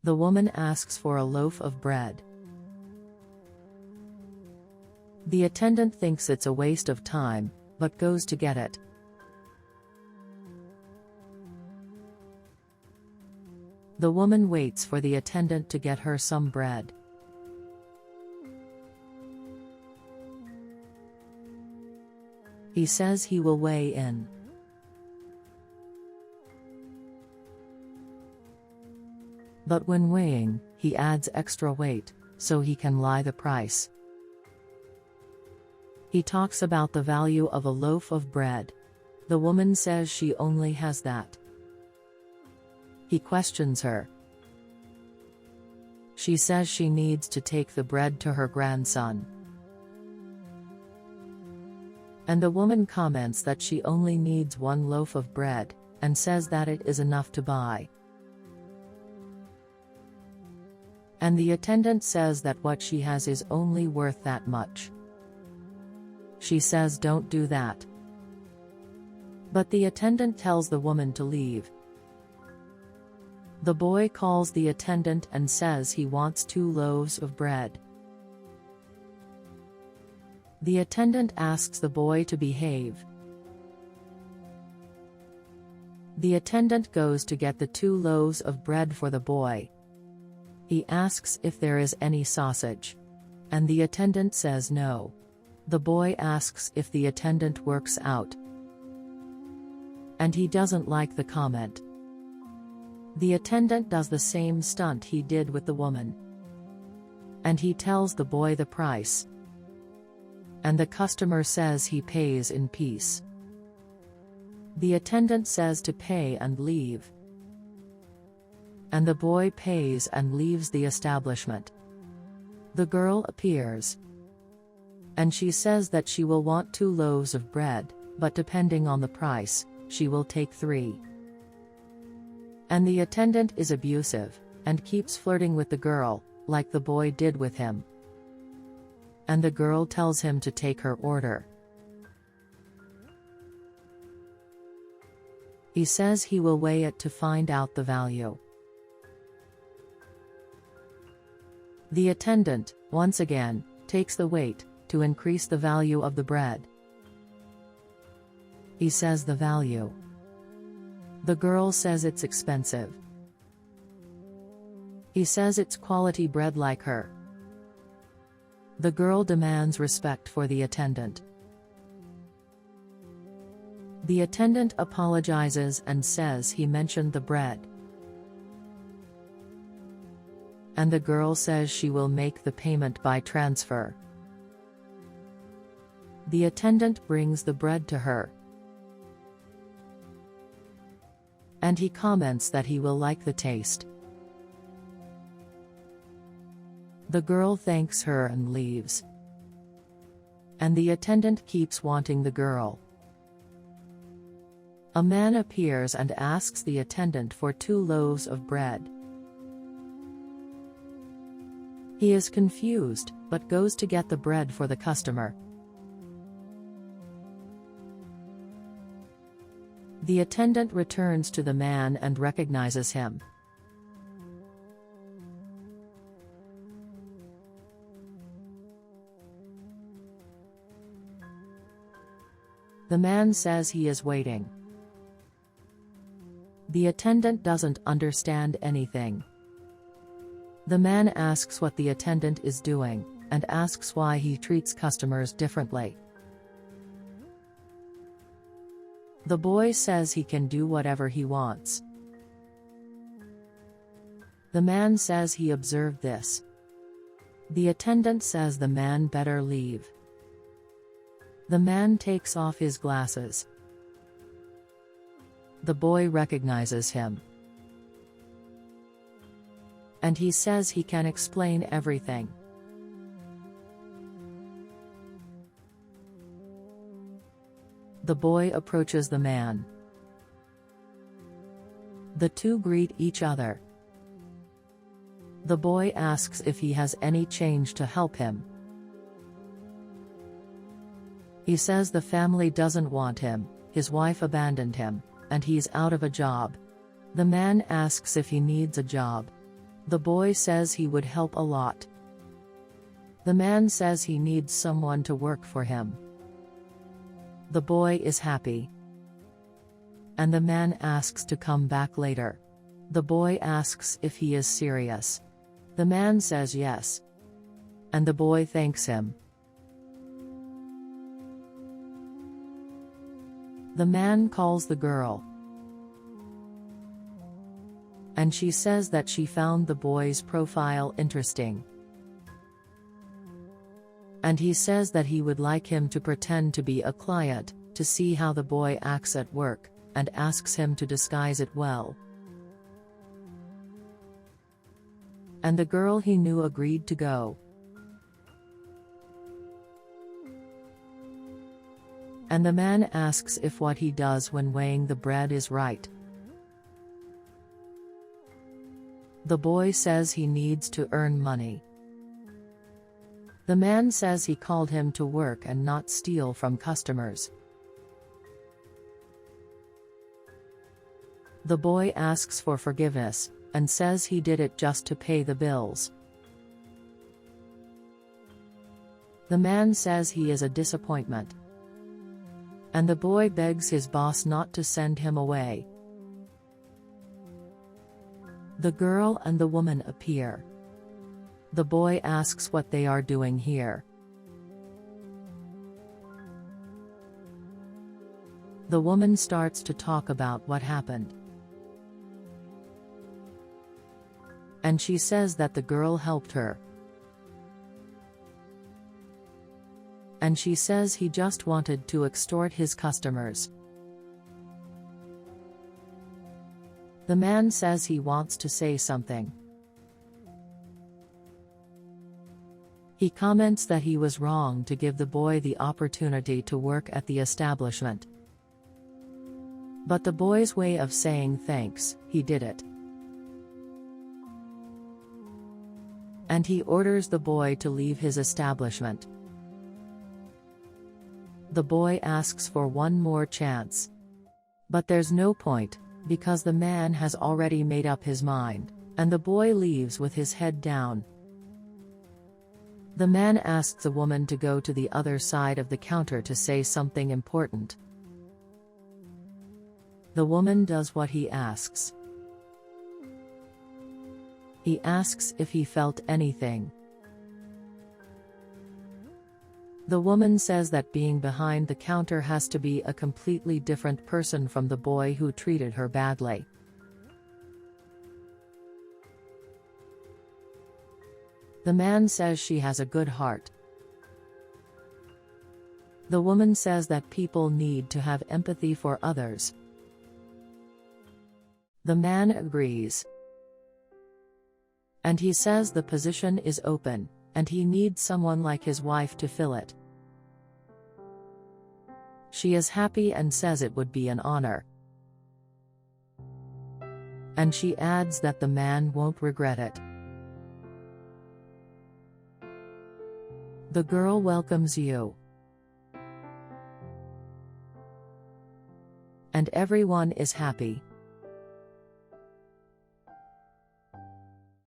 The woman asks for a loaf of bread. The attendant thinks it's a waste of time, but goes to get it. The woman waits for the attendant to get her some bread. He says he will weigh in. But when weighing, he adds extra weight, so he can lie the price. He talks about the value of a loaf of bread. The woman says she only has that. He questions her. She says she needs to take the bread to her grandson. And the woman comments that she only needs one loaf of bread, and says that it is enough to buy. And the attendant says that what she has is only worth that much. She says don't do that. But the attendant tells the woman to leave. The boy calls the attendant and says he wants 2 loaves of bread. The attendant asks the boy to behave. The attendant goes to get the 2 loaves of bread for the boy. He asks if there is any sausage. And the attendant says no. The boy asks if the attendant works out. And he doesn't like the comment. The attendant does the same stunt he did with the woman. And he tells the boy the price. And the customer says he pays in peace. The attendant says to pay and leave. And the boy pays and leaves the establishment. The girl appears. And she says that she will want 2 loaves of bread, but depending on the price, she will take 3. And the attendant is abusive, and keeps flirting with the girl, like the boy did with him. And the girl tells him to take her order. He says he will weigh it to find out the value. The attendant, once again, takes the weight, to increase the value of the bread. He says the value. The girl says it's expensive. He says it's quality bread like her. The girl demands respect for the attendant. The attendant apologizes and says he mentioned the bread. And the girl says she will make the payment by transfer. The attendant brings the bread to her. And he comments that he will like the taste. The girl thanks her and leaves. And the attendant keeps wanting the girl. A man appears and asks the attendant for 2 loaves of bread. He is confused, but goes to get the bread for the customer. The attendant returns to the man and recognizes him. The man says he is waiting. The attendant doesn't understand anything. The man asks what the attendant is doing, and asks why he treats customers differently. The boy says he can do whatever he wants. The man says he observed this. The attendant says the man better leave. The man takes off his glasses. The boy recognizes him. And he says he can explain everything. The boy approaches the man. The two greet each other. The boy asks if he has any change to help him. He says the family doesn't want him, his wife abandoned him, and he's out of a job. The man asks if he needs a job. The boy says he would help a lot. The man says he needs someone to work for him. The boy is happy. And the man asks to come back later. The boy asks if he is serious. The man says yes. And the boy thanks him. The man calls the girl. And she says that she found the boy's profile interesting. And he says that he would like him to pretend to be a client, to see how the boy acts at work, and asks him to disguise it well. And the girl he knew agreed to go. And the man asks if what he does when weighing the bread is right. The boy says he needs to earn money. The man says he called him to work and not steal from customers. The boy asks for forgiveness, and says he did it just to pay the bills. The man says he is a disappointment. And the boy begs his boss not to send him away. The girl and the woman appear. The boy asks what they are doing here. The woman starts to talk about what happened. And she says that the girl helped her. And she says he just wanted to extort his customers. The man says he wants to say something. He comments that he was wrong to give the boy the opportunity to work at the establishment. But the boy's way of saying thanks, he did it. And he orders the boy to leave his establishment. The boy asks for one more chance. But there's no point, because the man has already made up his mind, and the boy leaves with his head down. The man asks the woman to go to the other side of the counter to say something important. The woman does what he asks. He asks if he felt anything. The woman says that being behind the counter has to be a completely different person from the boy who treated her badly. The man says she has a good heart. The woman says that people need to have empathy for others. The man agrees. And he says the position is open, and he needs someone like his wife to fill it. She is happy and says it would be an honor. And she adds that the man won't regret it. The girl welcomes you. And everyone is happy.